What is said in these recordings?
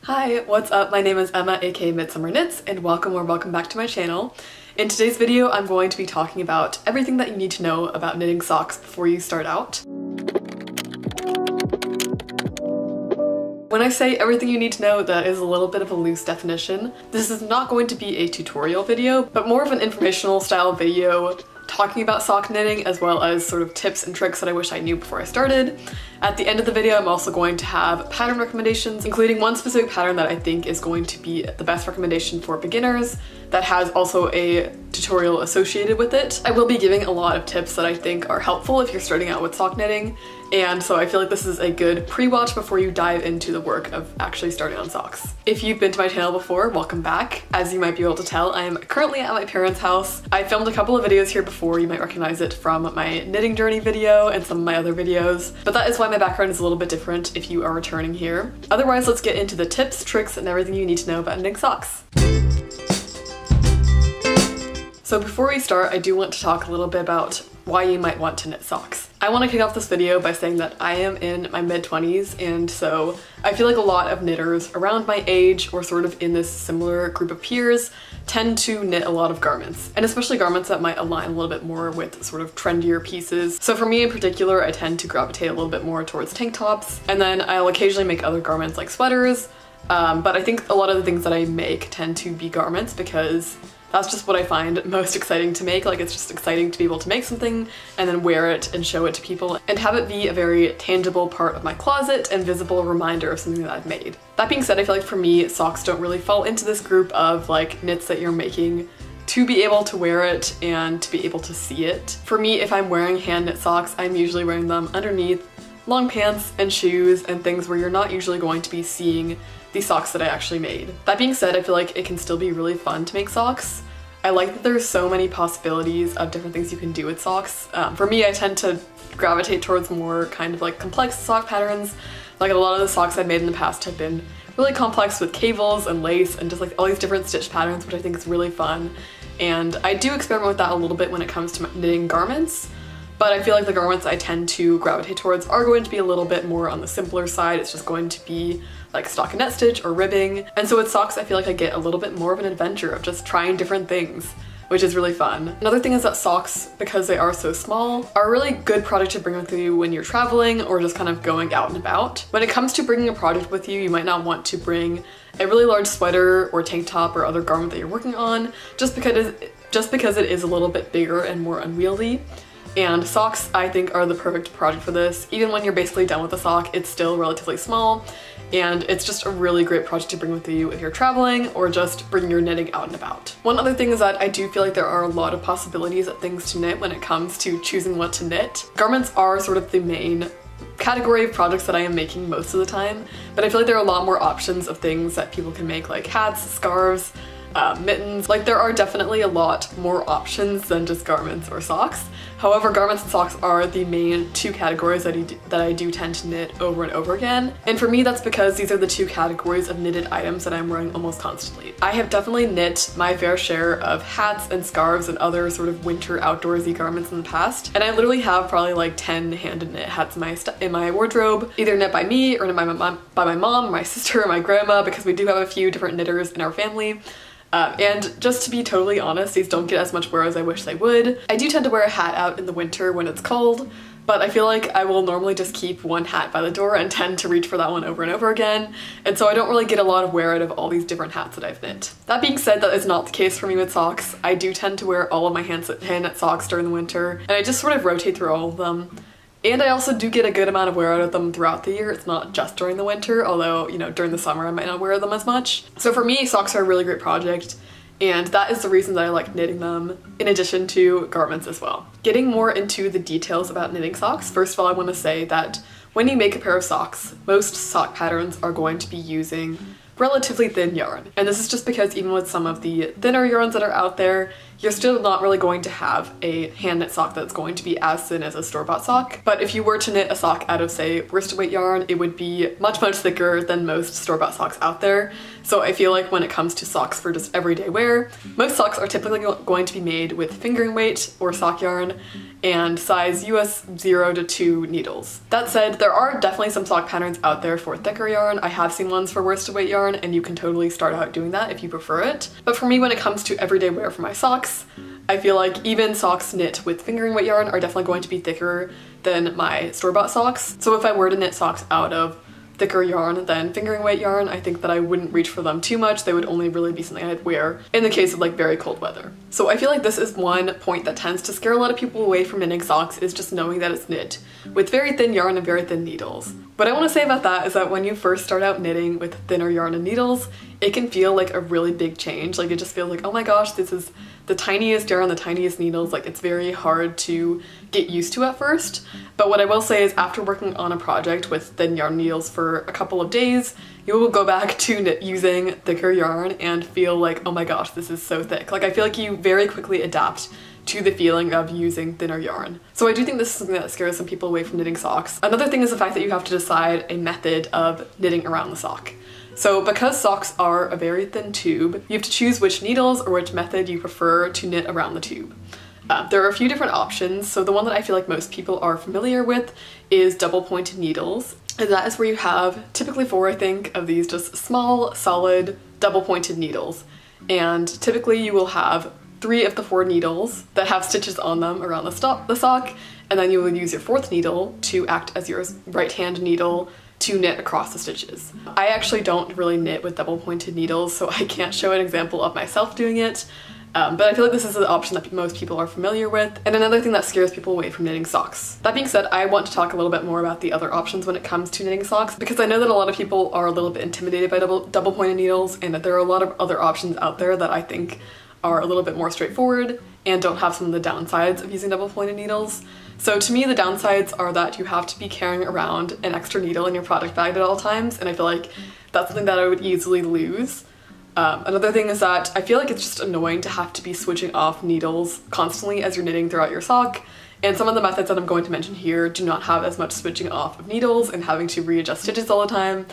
Hi, what's up? My name is Emma, aka Midsummer Knits, and welcome back to my channel. In today's video, I'm going to be talking about everything that you need to know about knitting socks before you start out. When I say everything you need to know, that is a little bit of a loose definition. This is not going to be a tutorial video, but more of an informational style video talking about sock knitting as well as sort of tips and tricks that I wish I knew before I started. At the end of the video, I'm also going to have pattern recommendations, including one specific pattern that I think is going to be the best recommendation for beginners that has also a tutorial associated with it. I will be giving a lot of tips that I think are helpful if you're starting out with sock knitting, and so I feel like this is a good pre-watch before you dive into the work of actually starting on socks. If you've been to my channel before, welcome back. As you might be able to tell, I am currently at my parents' house. I filmed a couple of videos here before. You might recognize it from my knitting journey video and some of my other videos, but that is why my background is a little bit different if you are returning here. Otherwise, let's get into the tips, tricks, and everything you need to know about knitting socks. So before we start, I do want to talk a little bit about why you might want to knit socks. I want to kick off this video by saying that I am in my mid-20s, and so I feel like a lot of knitters around my age or sort of in this similar group of peers tend to knit a lot of garments, and especially garments that might align a little bit more with sort of trendier pieces. So for me in particular, I tend to gravitate a little bit more towards tank tops, and then I'll occasionally make other garments like sweaters, but I think a lot of the things that I make tend to be garments because that's just what I find most exciting to make. Like, it's just exciting to be able to make something and then wear it and show it to people and have it be a very tangible part of my closet and visible reminder of something that I've made. That being said, I feel like for me, socks don't really fall into this group of like knits that you're making to be able to wear it and to be able to see it. For me, if I'm wearing hand knit socks, I'm usually wearing them underneath long pants and shoes and things where you're not usually going to be seeing the socks that I actually made. That being said, I feel like it can still be really fun to make socks. I like that there's so many possibilities of different things you can do with socks. For me, I tend to gravitate towards more kind of like complex sock patterns. Like a lot of the socks I've made in the past have been really complex with cables and lace and just like all these different stitch patterns, which I think is really fun. And I do experiment with that a little bit when it comes to knitting garments. But I feel like the garments I tend to gravitate towards are going to be a little bit more on the simpler side. It's just going to be like stockinette stitch or ribbing. And so with socks, I feel like I get a little bit more of an adventure of just trying different things, which is really fun. Another thing is that socks, because they are so small, are a really good project to bring with you when you're traveling or just kind of going out and about. When it comes to bringing a project with you, you might not want to bring a really large sweater or tank top or other garment that you're working on just because it is a little bit bigger and more unwieldy. And socks, I think, are the perfect project for this. Even when you're basically done with the sock, it's still relatively small, and it's just a really great project to bring with you if you're traveling or just bring your knitting out and about. One other thing is that I do feel like there are a lot of possibilities of things to knit when it comes to choosing what to knit. Garments are sort of the main category of projects that I am making most of the time, but I feel like there are a lot more options of things that people can make, like hats, scarves, mittens. Like, there are definitely a lot more options than just garments or socks. However, garments and socks are the main two categories that I do tend to knit over and over again. And for me, that's because these are the two categories of knitted items that I'm wearing almost constantly. I have definitely knit my fair share of hats and scarves and other sort of winter outdoorsy garments in the past. And I literally have probably like 10 hand knit hats in my wardrobe, either knit by me or knit by my mom, my sister, or my grandma, because we do have a few different knitters in our family. And just to be totally honest, these don't get as much wear as I wish they would. I do tend to wear a hat out in the winter when it's cold, but I feel like I will normally just keep one hat by the door and tend to reach for that one over and over again, and so I don't really get a lot of wear out of all these different hats that I've knit. That being said, that is not the case for me with socks. I do tend to wear all of my hand knit socks during the winter, and I just sort of rotate through all of them. And I also do get a good amount of wear out of them throughout the year. It's not just during the winter, although, you know, during the summer I might not wear them as much. So for me, socks are a really great project, and that is the reason that I like knitting them, in addition to garments as well. Getting more into the details about knitting socks, first of all, I want to say that when you make a pair of socks, most sock patterns are going to be using relatively thin yarn. And this is just because even with some of the thinner yarns that are out there, you're still not really going to have a hand knit sock that's going to be as thin as a store-bought sock. But if you were to knit a sock out of, say, worsted weight yarn, it would be much thicker than most store-bought socks out there. So I feel like when it comes to socks for just everyday wear, most socks are typically going to be made with fingering weight or sock yarn and size US 0 to 2 needles. That said, there are definitely some sock patterns out there for thicker yarn. I have seen ones for worsted weight yarn, yarn, and you can totally start out doing that if you prefer it. But for me, when it comes to everyday wear for my socks, I feel like even socks knit with fingering weight yarn are definitely going to be thicker than my store-bought socks. So if I were to knit socks out of thicker yarn than fingering weight yarn, I think that I wouldn't reach for them too much. They would only really be something I'd wear in the case of like very cold weather. So I feel like this is one point that tends to scare a lot of people away from knitting socks, is just knowing that it's knit with very thin yarn and very thin needles. What I want to say about that is that when you first start out knitting with thinner yarn and needles, it can feel like a really big change. Like it just feels like, oh my gosh, this is the tiniest yarn, the tiniest needles. Like it's very hard to get used to at first. But what I will say is after working on a project with thin yarn needles for a couple of days, you will go back to using thicker yarn and feel like, oh my gosh, this is so thick. Like I feel like you very quickly adapt to the feeling of using thinner yarn. So I do think this is something that scares some people away from knitting socks. Another thing is the fact that you have to decide a method of knitting around the sock. So because socks are a very thin tube, you have to choose which needles or which method you prefer to knit around the tube. There are a few different options. So the one that I feel like most people are familiar with is double pointed needles. And that is where you have typically 4, I think, of these just small, solid, double pointed needles. And typically you will have 3 of the 4 needles that have stitches on them around the sock, and then you will use your 4th needle to act as your right hand needle to knit across the stitches. I actually don't really knit with double pointed needles, so I can't show an example of myself doing it. But I feel like this is an option that most people are familiar with, and another thing that scares people away from knitting socks. That being said, I want to talk a little bit more about the other options when it comes to knitting socks, because I know that a lot of people are a little bit intimidated by double pointed needles, and that there are a lot of other options out there that I think are a little bit more straightforward and don't have some of the downsides of using double pointed needles. So to me, the downsides are that you have to be carrying around an extra needle in your product bag at all times, and I feel like that's something that I would easily lose. Another thing is that I feel like it's just annoying to have to be switching off needles constantly as you're knitting throughout your sock, and some of the methods that I'm going to mention here do not have as much switching off of needles and having to readjust stitches all the time,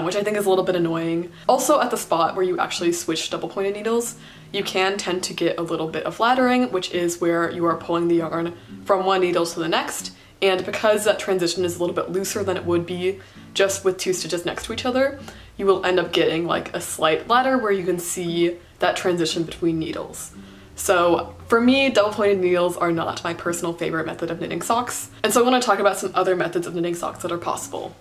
which I think is a little bit annoying. Also, at the spot where you actually switch double pointed needles, you can tend to get a little bit of laddering, which is where you are pulling the yarn from one needle to the next, and because that transition is a little bit looser than it would be just with 2 stitches next to each other, you will end up getting like a slight ladder where you can see that transition between needles. So for me, double pointed needles are not my personal favorite method of knitting socks, and so I want to talk about some other methods of knitting socks that are possible.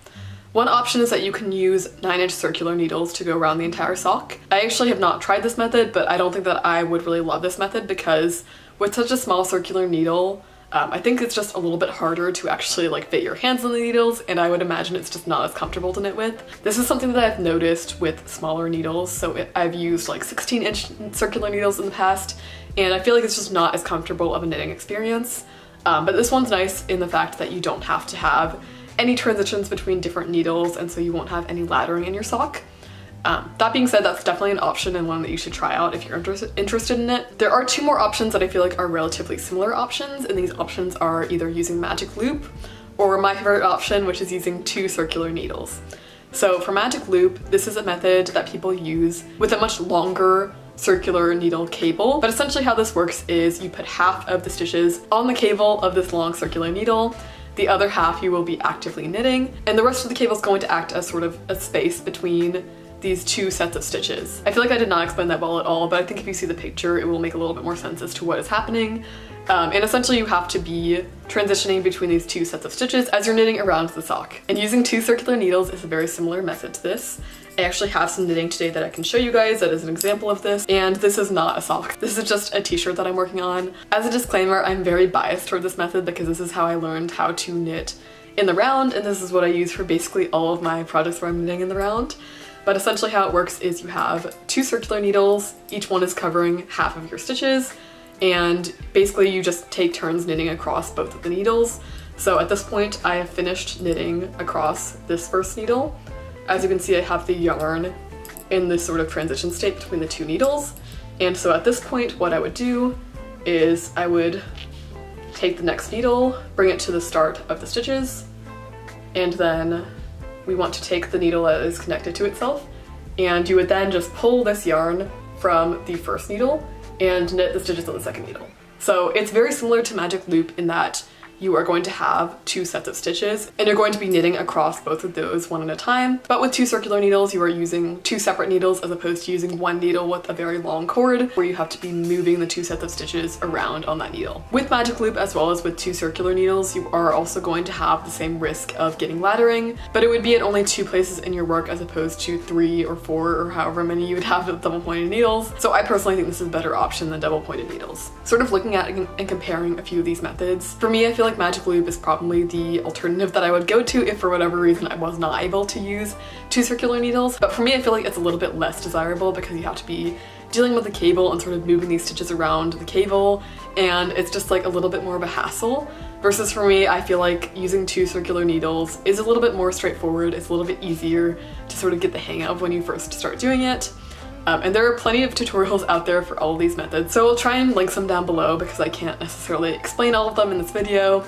One option is that you can use 9-inch circular needles to go around the entire sock. I actually have not tried this method, but I don't think that I would really love this method because with such a small circular needle, I think it's just a little bit harder to actually like fit your hands on the needles, and I would imagine it's just not as comfortable to knit with. This is something that I've noticed with smaller needles, so I've used like 16-inch circular needles in the past, and I feel like it's just not as comfortable of a knitting experience. But this one's nice in the fact that you don't have to have any transitions between different needles, and so you won't have any laddering in your sock. That being said, that's definitely an option and one that you should try out if you're interested in it. There are 2 more options that I feel like are relatively similar options, and these options are either using magic loop or my favorite option, which is using 2 circular needles. So for magic loop, this is a method that people use with a much longer circular needle cable, but essentially how this works is you put half of the stitches on the cable of this long circular needle, the other half you will be actively knitting, and the rest of the cable is going to act as sort of a space between these 2 sets of stitches. I feel like I did not explain that well at all, but I think if you see the picture, it will make a little bit more sense as to what is happening. And essentially you have to be transitioning between these 2 sets of stitches as you're knitting around the sock. And using 2 circular needles is a very similar method to this. I actually have some knitting today that I can show you guys that is an example of this, and this is not a sock. This is just a t-shirt that I'm working on. As a disclaimer, I'm very biased toward this method because this is how I learned how to knit in the round, and this is what I use for basically all of my projects where I'm knitting in the round. But essentially how it works is you have 2 circular needles, each one is covering half of your stitches, and basically you just take turns knitting across both of the needles. So at this point I have finished knitting across this first needle. As you can see, I have the yarn in this sort of transition state between the 2 needles, and so at this point what I would do is I would take the next needle, bring it to the start of the stitches, and then we want to take the needle that is connected to itself, and you would then just pull this yarn from the first needle and knit the stitches on the second needle. So it's very similar to magic loop in that you are going to have 2 sets of stitches and you're going to be knitting across both of those one at a time. But with 2 circular needles, you are using 2 separate needles as opposed to using 1 needle with a very long cord where you have to be moving the 2 sets of stitches around on that needle. With magic loop, as well as with 2 circular needles, you are also going to have the same risk of getting laddering, but it would be at only 2 places in your work as opposed to 3 or 4 or however many you would have with double pointed needles. So I personally think this is a better option than double pointed needles. Sort of looking at and comparing a few of these methods, for me I feel like magic loop is probably the alternative that I would go to if for whatever reason I was not able to use 2 circular needles. But for me I feel like it's a little bit less desirable because you have to be dealing with the cable and sort of moving these stitches around the cable, and it's just like a little bit more of a hassle. Versus for me, I feel like using 2 circular needles is a little bit more straightforward. It's a little bit easier to sort of get the hang of when you first start doing it. And there are plenty of tutorials out there for all of these methods, so I'll try and link some down below because I can't necessarily explain all of them in this video.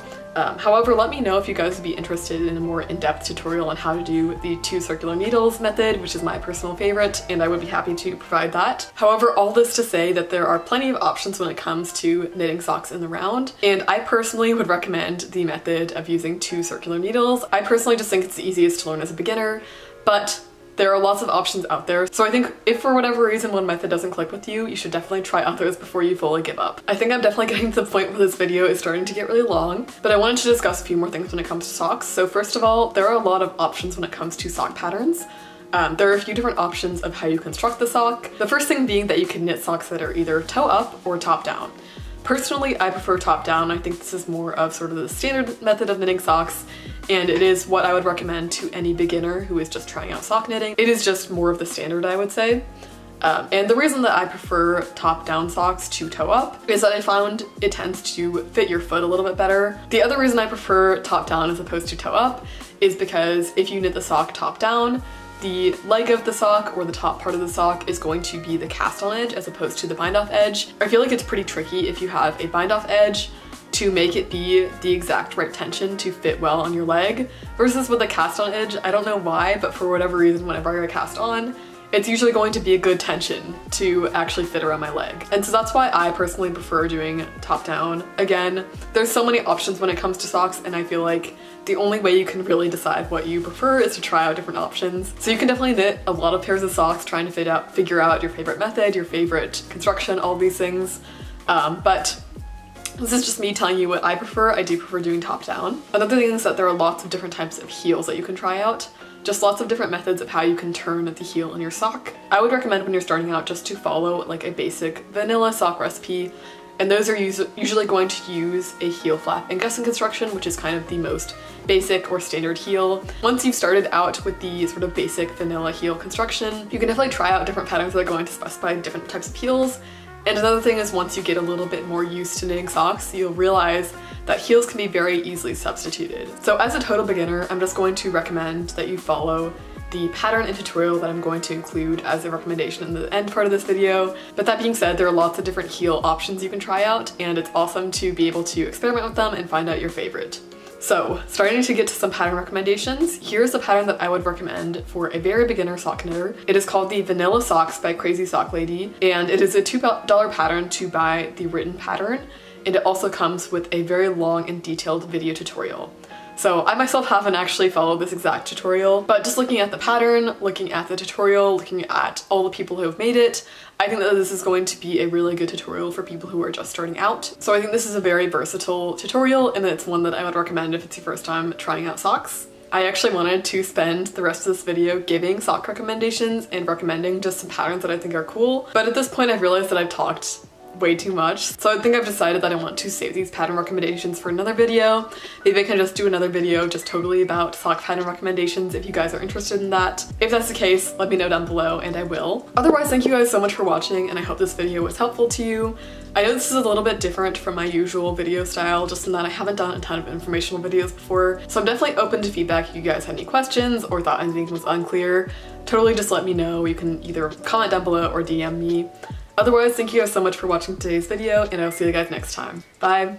However, let me know if you guys would be interested in a more in-depth tutorial on how to do the 2 circular needles method, which is my personal favorite, and I would be happy to provide that. However, all this to say that there are plenty of options when it comes to knitting socks in the round, and I personally would recommend the method of using 2 circular needles. I personally just think it's the easiest to learn as a beginner, but there are lots of options out there, so I think if for whatever reason one method doesn't click with you, you should definitely try others before you fully give up. I think I'm definitely getting to the point where this video is starting to get really long, but I wanted to discuss a few more things when it comes to socks. So first of all, there are a lot of options when it comes to sock patterns. There are a few different options of how you construct the sock. The first thing being that you can knit socks that are either toe up or top down. Personally, I prefer top down. I think this is more of sort of the standard method of knitting socks, and it is what I would recommend to any beginner who is just trying out sock knitting. It is just more of the standard, I would say. And the reason that I prefer top-down socks to toe up is that I found it tends to fit your foot a little bit better. The other reason I prefer top-down as opposed to toe up is because if you knit the sock top-down, the leg of the sock or the top part of the sock is going to be the cast-on edge as opposed to the bind-off edge. I feel like it's pretty tricky if you have a bind-off edge to make it be the exact right tension to fit well on your leg, versus with a cast-on edge, I don't know why, but for whatever reason whenever I cast on, it's usually going to be a good tension to actually fit around my leg. And so that's why I personally prefer doing top-down. Again, there's so many options when it comes to socks, and I feel like the only way you can really decide what you prefer is to try out different options. So you can definitely knit a lot of pairs of socks trying to figure out your favorite method, your favorite construction, all these things. But this is just me telling you what I prefer. I do prefer doing top down. Another thing is that there are lots of different types of heels that you can try out. Just lots of different methods of how you can turn the heel in your sock. I would recommend when you're starting out just to follow like a basic vanilla sock recipe, and those are usually going to use a heel flap and gusset construction, which is kind of the most basic or standard heel. Once you've started out with the sort of basic vanilla heel construction, you can definitely try out different patterns that are going to specify different types of heels. And another thing is, once you get a little bit more used to knitting socks, you'll realize that heels can be very easily substituted. So as a total beginner, I'm just going to recommend that you follow the pattern and tutorial that I'm going to include as a recommendation in the end part of this video. But that being said, there are lots of different heel options you can try out, and it's awesome to be able to experiment with them and find out your favorite. So, starting to get to some pattern recommendations, here's a pattern that I would recommend for a very beginner sock knitter. It is called the Vanilla Socks by Crazy Sock Lady, and it is a $2 pattern to buy the written pattern, and it also comes with a very long and detailed video tutorial. So I myself haven't actually followed this exact tutorial, but just looking at the pattern, looking at the tutorial, looking at all the people who have made it, I think that this is going to be a really good tutorial for people who are just starting out. So I think this is a very versatile tutorial, and it's one that I would recommend if it's your first time trying out socks. I actually wanted to spend the rest of this video giving sock recommendations and recommending just some patterns that I think are cool, but at this point I've realized that I've talked way too much. So I think I've decided that I want to save these pattern recommendations for another video. Maybe I can just do another video just totally about sock pattern recommendations if you guys are interested in that. If that's the case, let me know down below and I will. Otherwise, thank you guys so much for watching, and I hope this video was helpful to you. I know this is a little bit different from my usual video style, just in that I haven't done a ton of informational videos before, so I'm definitely open to feedback if you guys had any questions or thought anything was unclear. Totally just let me know. You can either comment down below or DM me. Otherwise, thank you guys so much for watching today's video, and I'll see you guys next time. Bye!